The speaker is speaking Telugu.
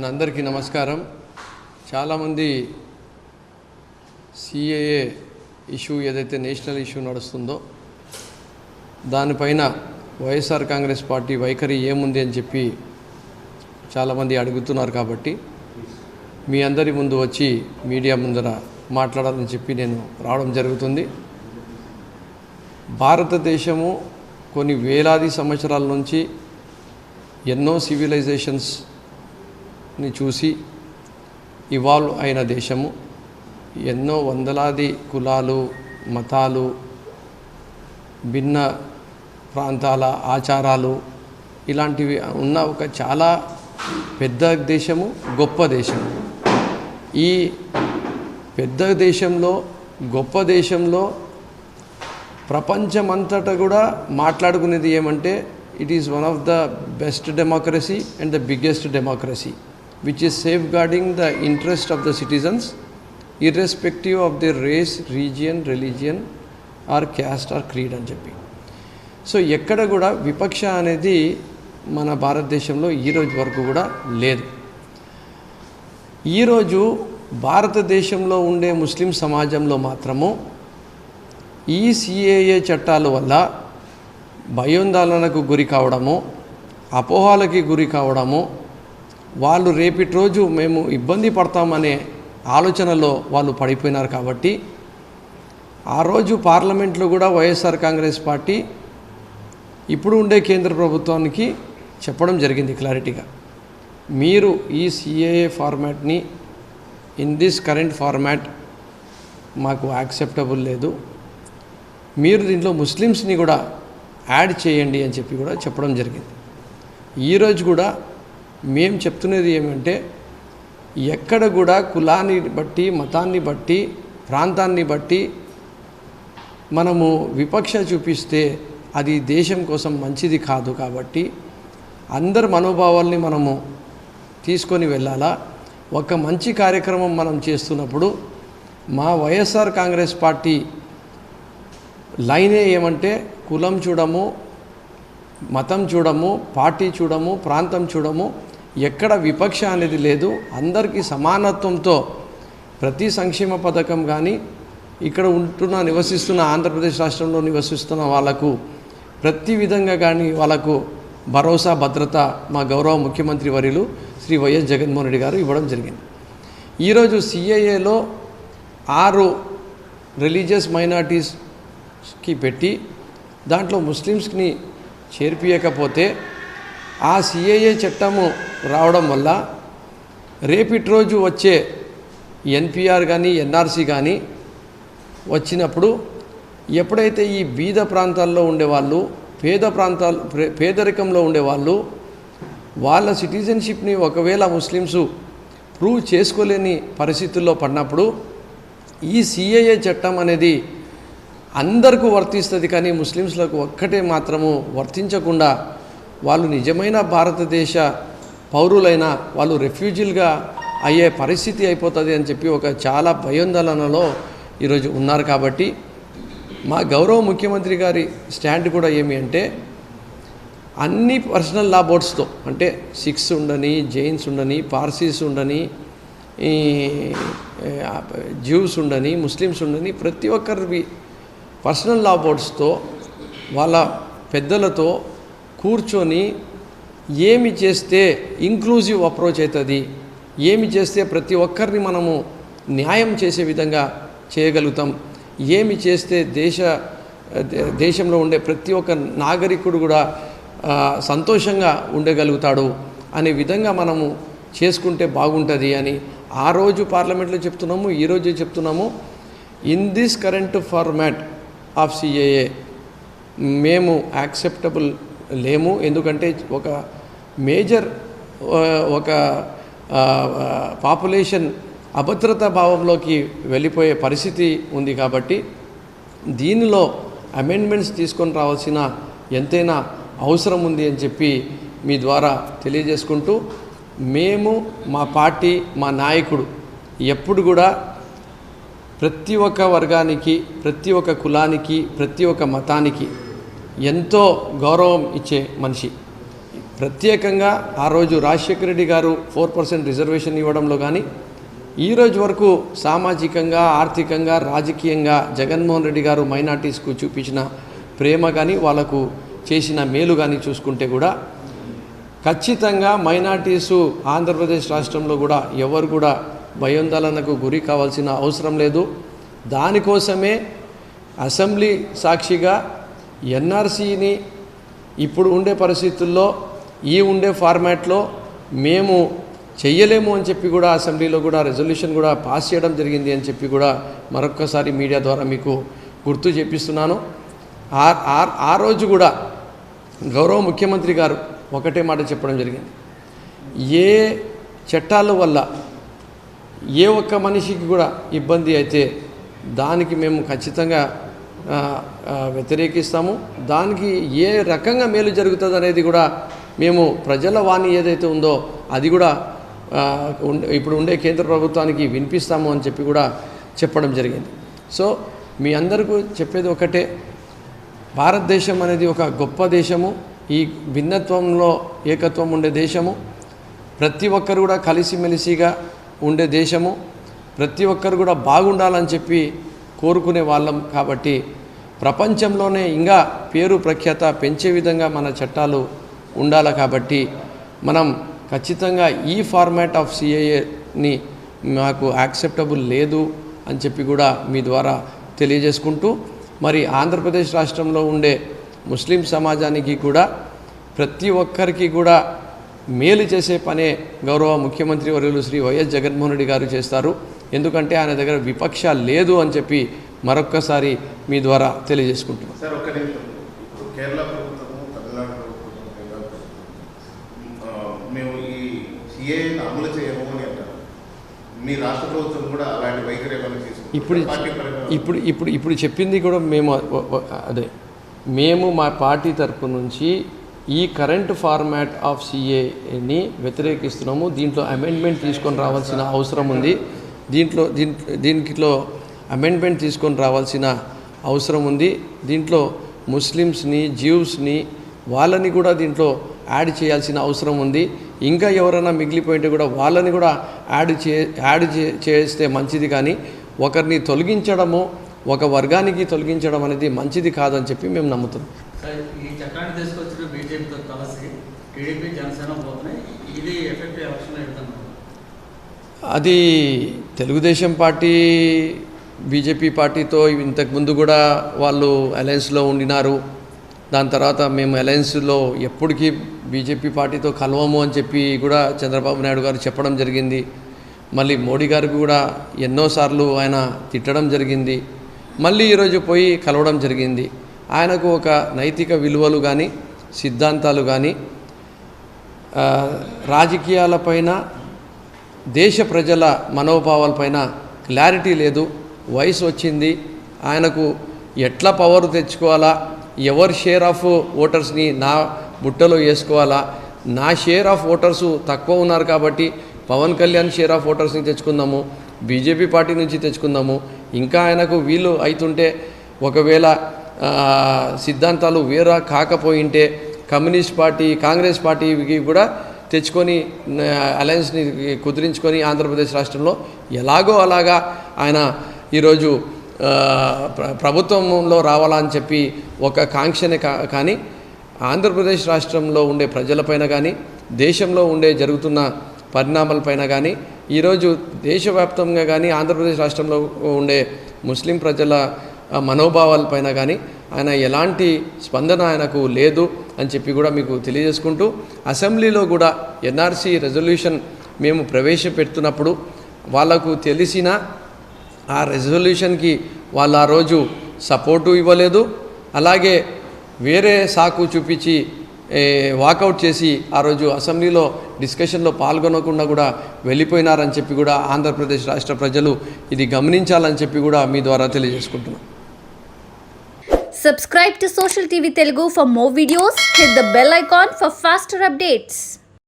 అందరికీ నమస్కారం. చాలామంది సిఏఏ ఇష్యూ ఏదైతే నేషనల్ ఇష్యూ నడుస్తుందో దానిపైన వైఎస్ఆర్ కాంగ్రెస్ పార్టీ వైఖరి ఏముంది అని చెప్పి చాలామంది అడుగుతున్నారు. కాబట్టి మీ అందరి ముందు వచ్చి మీడియా ముందర మాట్లాడాలని చెప్పి నేను రావడం జరుగుతుంది. భారతదేశము కొన్ని వేలాది సంవత్సరాల నుంచి ఎన్నో సివిలైజేషన్స్ని చూసి ఇవాల్వ్ అయిన దేశము. ఎన్నో వందలాది కులాలు, మతాలు, భిన్న ప్రాంతాల ఆచారాలు ఇలాంటివి ఉన్న ఒక చాలా పెద్ద దేశము, గొప్ప దేశము. ఈ పెద్ద దేశంలో, గొప్ప దేశంలో ప్రపంచమంతటా కూడా మాట్లాడుకునేది ఏమంటే it is one of the best democracy and the biggest democracy which is safeguarding the interest of the citizens irrespective of their race, region, religion or caste or creed అని చెప్పి. సో ఎక్కడ కూడా విపక్ష అనేది మన భారతదేశంలో ఈరోజు వరకు కూడా లేదు. ఈరోజు భారతదేశంలో ఉండే ముస్లిం సమాజంలో మాత్రము ఈ సిఏఏ చట్టాల వల్ల భయోందోళనకు గురి కావడము, అపోహలకి గురి కావడము, వాళ్ళు రేపటి రోజు మేము ఇబ్బంది పడతామనే ఆలోచనలో వాళ్ళు పడిపోయినారు. కాబట్టి ఆ రోజు పార్లమెంట్లో కూడా వైఎస్ఆర్ కాంగ్రెస్ పార్టీ ఇప్పుడు ఉండే కేంద్ర ప్రభుత్వానికి చెప్పడం జరిగింది క్లారిటీగా, మీరు ఈ సిఏఏ ఫార్మాట్ని ఇన్ దిస్ కరెంట్ ఫార్మాట్ మాకు యాక్సెప్టబుల్ లేదు, మీరు దీంట్లో ముస్లిమ్స్ని కూడా యాడ్ చేయండి అని చెప్పి కూడా చెప్పడం జరిగింది. ఈరోజు కూడా మేము చెప్తున్నది ఏమంటే ఎక్కడ కూడా కులాన్ని బట్టి, మతాన్ని బట్టి, ప్రాంతాన్ని బట్టి మనము విపక్ష చూపిస్తే అది దేశం కోసం మంచిది కాదు. కాబట్టి అందరి మనోభావాల్ని మనము తీసుకొని వెళ్ళాలా. ఒక మంచి కార్యక్రమం మనం చేస్తున్నప్పుడు మా వైఎస్ఆర్ కాంగ్రెస్ పార్టీ లైనే ఏమంటే కులం చూడము, మతం చూడము, పార్టీ చూడము, ప్రాంతం చూడము, ఎక్కడ విపక్ష అనేది లేదు. అందరికీ సమానత్వంతో ప్రతి సంక్షేమ పథకం కానీ ఇక్కడ నివసిస్తున్న ఆంధ్రప్రదేశ్ రాష్ట్రంలో నివసిస్తున్న వాళ్ళకు ప్రతి విధంగా కానీ వాళ్ళకు భరోసా, భద్రత మా గౌరవ ముఖ్యమంత్రి వర్యులు శ్రీ వైఎస్ జగన్మోహన్ రెడ్డి గారు ఇవ్వడం జరిగింది. ఈరోజు సిఏఏలో 6 రిలీజియస్ మైనారిటీస్కి పెట్టి దాంట్లో ముస్లిమ్స్ని చేర్పియకపోతే ఆ సిఏఏ చట్టము రావడం వల్ల రేపటి రోజు వచ్చే ఎన్పిఆర్ కానీ ఎన్ఆర్సీ కానీ వచ్చినప్పుడు ఎప్పుడైతే ఈ బీద ప్రాంతాల్లో ఉండేవాళ్ళు, పేదరికంలో ఉండేవాళ్ళు వాళ్ళ సిటిజన్షిప్ని ఒకవేళ ముస్లిమ్స్ ప్రూవ్ చేసుకోలేని పరిస్థితుల్లో పడినప్పుడు ఈ సిఏఏ చట్టం అనేది అందరికీ వర్తిస్తుంది. కానీ ముస్లిమ్స్లకు ఒక్కటే మాత్రము వర్తించకుండా వాళ్ళు నిజమైన భారతదేశ పౌరులైన వాళ్ళు రెఫ్యూజీలుగా అయ్యే పరిస్థితి అయిపోతుంది అని చెప్పి ఒక చాలా భయోందోళనలో ఈరోజు ఉన్నారు. కాబట్టి మా గౌరవ ముఖ్యమంత్రి గారి స్టాండ్ కూడా ఏమి అంటే అన్ని పర్సనల్ లా బోర్డ్స్తో, అంటే సిఖ్స్ ఉండని, జైన్స్ ఉండని, పార్సీస్ ఉండని, జ్యూస్ ఉండని, ముస్లిమ్స్ ఉండని, ప్రతి ఒక్కరి పర్సనల్ లా బోర్డ్స్తో వాళ్ళ పెద్దలతో కూర్చొని ఏమి చేస్తే ఇంక్లూజివ్ అప్రోచ్ అవుతుంది, ఏమి చేస్తే ప్రతి ఒక్కరిని మనము న్యాయం చేసే విధంగా చేయగలుగుతాం, ఏమి చేస్తే దేశంలో ఉండే ప్రతి ఒక్క నాగరికుడు కూడా సంతోషంగా ఉండగలుగుతాడు అనే విధంగా మనము చేసుకుంటే బాగుంటుంది అని ఆ రోజు పార్లమెంట్లో చెప్తున్నాము, ఈరోజు చెప్తున్నాము. In this current format of CAA మేము యాక్సెప్టబుల్ లేము. ఎందుకంటే ఒక మేజర్ ఒక పాపులేషన్ అభద్రతా భావంలోకి వెళ్ళిపోయే పరిస్థితి ఉంది. కాబట్టి దీనిలో అమెండ్మెంట్స్ తీసుకొని రావాల్సిన ఎంతైనా అవసరం ఉంది అని చెప్పి మీ ద్వారా తెలియజేసుకుంటూ, మేము మా పార్టీ, మా నాయకుడు ఎప్పుడు కూడా ప్రతి ఒక్క వర్గానికి, ప్రతి ఒక్క కులానికి, ప్రతి ఒక్క మతానికి ఎంతో గౌరవం ఇచ్చే మనిషి. ప్రత్యేకంగా ఆ రోజు రాజశేఖర రెడ్డి గారు 4% రిజర్వేషన్ ఇవ్వడంలో కానీ ఈ రోజు వరకు సామాజికంగా, ఆర్థికంగా, రాజకీయంగా జగన్మోహన్ రెడ్డి గారు మైనార్టీస్కు చూపించిన ప్రేమ కానీ వాళ్ళకు చేసిన మేలు కానీ చూసుకుంటే కూడా ఖచ్చితంగా మైనార్టీసు ఆంధ్రప్రదేశ్ రాష్ట్రంలో కూడా ఎవరు కూడా భయోందోళనకు గురి కావాల్సిన అవసరం లేదు. దానికోసమే అసెంబ్లీ సాక్షిగా ఎన్ఆర్సీని ఇప్పుడు ఉండే పరిస్థితుల్లో ఈ ఉండే ఫార్మాట్లో మేము చెయ్యలేము అని చెప్పి కూడా అసెంబ్లీలో కూడా రెజల్యూషన్ కూడా పాస్ చేయడం జరిగింది అని చెప్పి కూడా మరొక్కసారి మీడియా ద్వారా మీకు గుర్తు చేపిస్తున్నాను. ఆ రోజు కూడా గౌరవ ముఖ్యమంత్రి గారు ఒకటే మాట చెప్పడం జరిగింది, ఏ చట్టాల వల్ల ఏ ఒక్క మనిషికి కూడా ఇబ్బంది అయితే దానికి మేము ఖచ్చితంగా వ్యతిరేకిస్తాము. దానికి ఏ రకంగా మేలు జరుగుతుంది అనేది కూడా మేము ప్రజల వాణి ఏదైతే ఉందో అది కూడా ఇప్పుడు ఉండే కేంద్ర ప్రభుత్వానికి వినిపిస్తాము అని చెప్పి కూడా చెప్పడం జరిగింది. సో మీ అందరికీ చెప్పేది ఒకటే, భారతదేశం అనేది ఒక గొప్ప దేశము, ఈ భిన్నత్వంలో ఏకత్వం ఉండే దేశము, ప్రతి ఒక్కరు కూడా కలిసిమెలిసిగా ఉండే దేశము, ప్రతి ఒక్కరు కూడా బాగుండాలని చెప్పి కోరుకునే వాళ్ళం. కాబట్టి ప్రపంచంలోనే ఇంకా పేరు ప్రఖ్యాత పెంచే విధంగా మన చట్టాలు ఉండాలి. కాబట్టి మనం ఖచ్చితంగా ఈ ఫార్మాట్ ఆఫ్ సిఏఏని మాకు యాక్సెప్టబుల్ లేదు అని చెప్పి కూడా మీ ద్వారా తెలియజేసుకుంటూ, మరి ఆంధ్రప్రదేశ్ రాష్ట్రంలో ఉండే ముస్లిం సమాజానికి కూడా ప్రతి ఒక్కరికి కూడా మేలు చేసే పనే గౌరవ ముఖ్యమంత్రి వర్యులు శ్రీ వైఎస్ జగన్మోహన్ రెడ్డి గారు చేస్తారు. ఎందుకంటే ఆయన దగ్గర విపక్ష లేదు అని చెప్పి మరొక్కసారి మీ ద్వారా తెలియజేసుకుంటున్నాం. సార్, ఒక నిమిషం. ఇప్పుడు కేరళ ప్రభుత్వము, తమిళనాడు ప్రభుత్వం, బెంగాల్ ప్రభుత్వం మేము ఈ సిఏని అమలు చేయము అని అంటారు. మీ రాష్ట్ర ప్రభుత్వం కూడా అలాంటి వైఖరి ఏమైనా తీసుకుంటారు? ఇప్పుడు చెప్పింది కూడా మేము మేము మా పార్టీ తరపు నుంచి ఈ కరెంట్ ఫార్మాట్ ఆఫ్ సిఏని వ్యతిరేకిస్తున్నాము. దీంట్లో అమెండ్మెంట్ తీసుకొని రావాల్సిన అవసరం ఉంది. దీంట్లో అమెండ్మెంట్ తీసుకొని రావాల్సిన అవసరం ఉంది. దీంట్లో ముస్లిమ్స్ని, జ్యూస్ని వాళ్ళని కూడా దీంట్లో యాడ్ చేయాల్సిన అవసరం ఉంది. ఇంకా ఎవరైనా మిగిలిపోయింటే కూడా వాళ్ళని కూడా యాడ్ చేస్తే మంచిది. కానీ ఒకరిని తొలగించడము, ఒక వర్గానికి తొలగించడం అనేది మంచిది కాదని చెప్పి మేము నమ్ముతున్నాం. ఈ చట్టాన్ని తీసుకొచ్చిన బీజేపీతో కలిసి టీడీపీ, జనసేన పోతున్నాయి. ఇది ఎఫెక్ట్ ఎలక్షన్ అవుతుంది. అది తెలుగుదేశం పార్టీ బీజేపీ పార్టీతో ఇంతకుముందు కూడా వాళ్ళు అలయన్స్లో ఉండినారు. దాని తర్వాత మేము అలయన్స్లో ఎప్పటికీ బీజేపీ పార్టీతో కలవము అని చెప్పి కూడా చంద్రబాబు నాయుడు గారు చెప్పడం జరిగింది. మళ్ళీ మోడీ గారికి కూడా ఎన్నోసార్లు ఆయన తిట్టడం జరిగింది. మళ్ళీ ఈరోజు పోయి కలవడం జరిగింది. ఆయనకు ఒక నైతిక విలువలు కానీ, సిద్ధాంతాలు కానీ, రాజకీయాలపైన, దేశ ప్రజల మనోభావాలపైన క్లారిటీ లేదు. వయసు వచ్చింది. ఆయనకు ఎట్లా పవర్ తెచ్చుకోవాలా, ఎవరి షేర్ ఆఫ్ ఓటర్స్ని నా బుట్టలో వేసుకోవాలా, నా షేర్ ఆఫ్ ఓటర్స్ తక్కువ ఉన్నారు కాబట్టి పవన్ కళ్యాణ్ షేర్ ఆఫ్ ఓటర్స్ని తెచ్చుకుందాము, బీజేపీ పార్టీ నుంచి తెచ్చుకుందాము. ఇంకా ఆయనకు వీలు అవుతుంటే ఒకవేళ సిద్ధాంతాలు వేరే కాకపోయింటే కమ్యూనిస్ట్ పార్టీ, కాంగ్రెస్ పార్టీకి కూడా తెచ్చుకొని అలయన్స్ని కుదిరించుకొని ఆంధ్రప్రదేశ్ రాష్ట్రంలో ఎలాగో అలాగా ఆయన ఈరోజు ప్రభుత్వంలో రావాలని చెప్పి ఒక కాంక్షనే కానీ ఆంధ్రప్రదేశ్ రాష్ట్రంలో ఉండే ప్రజలపైన కానీ, దేశంలో ఉండే జరుగుతున్న పరిణామాలపైన కానీ, ఈరోజు దేశవ్యాప్తంగా కానీ ఆంధ్రప్రదేశ్ రాష్ట్రంలో ఉండే ముస్లిం ప్రజల మనోభావాలపైన కానీ ఆయన ఎలాంటి స్పందన ఆయనకు లేదు అని చెప్పి కూడా మీకు తెలియజేసుకుంటూ, అసెంబ్లీలో కూడా ఎన్ఆర్సీ రెజల్యూషన్ మేము ప్రవేశపెడుతున్నప్పుడు వాళ్ళకు తెలిసిన ఆ రెజల్యూషన్కి వాళ్ళు ఆ రోజు సపోర్టు ఇవ్వలేదు. అలాగే వేరే సాకు చూపించి వాకౌట్ చేసి ఆ రోజు అసెంబ్లీలో డిస్కషన్లో పాల్గొనకుండా కూడా వెళ్ళిపోయినారని చెప్పి కూడా ఆంధ్రప్రదేశ్ రాష్ట్ర ప్రజలు ఇది గమనించాలని చెప్పి కూడా మీ ద్వారా తెలియజేసుకుంటున్నాం. Subscribe to Social TV Telugu for more videos. Hit the bell icon for faster updates.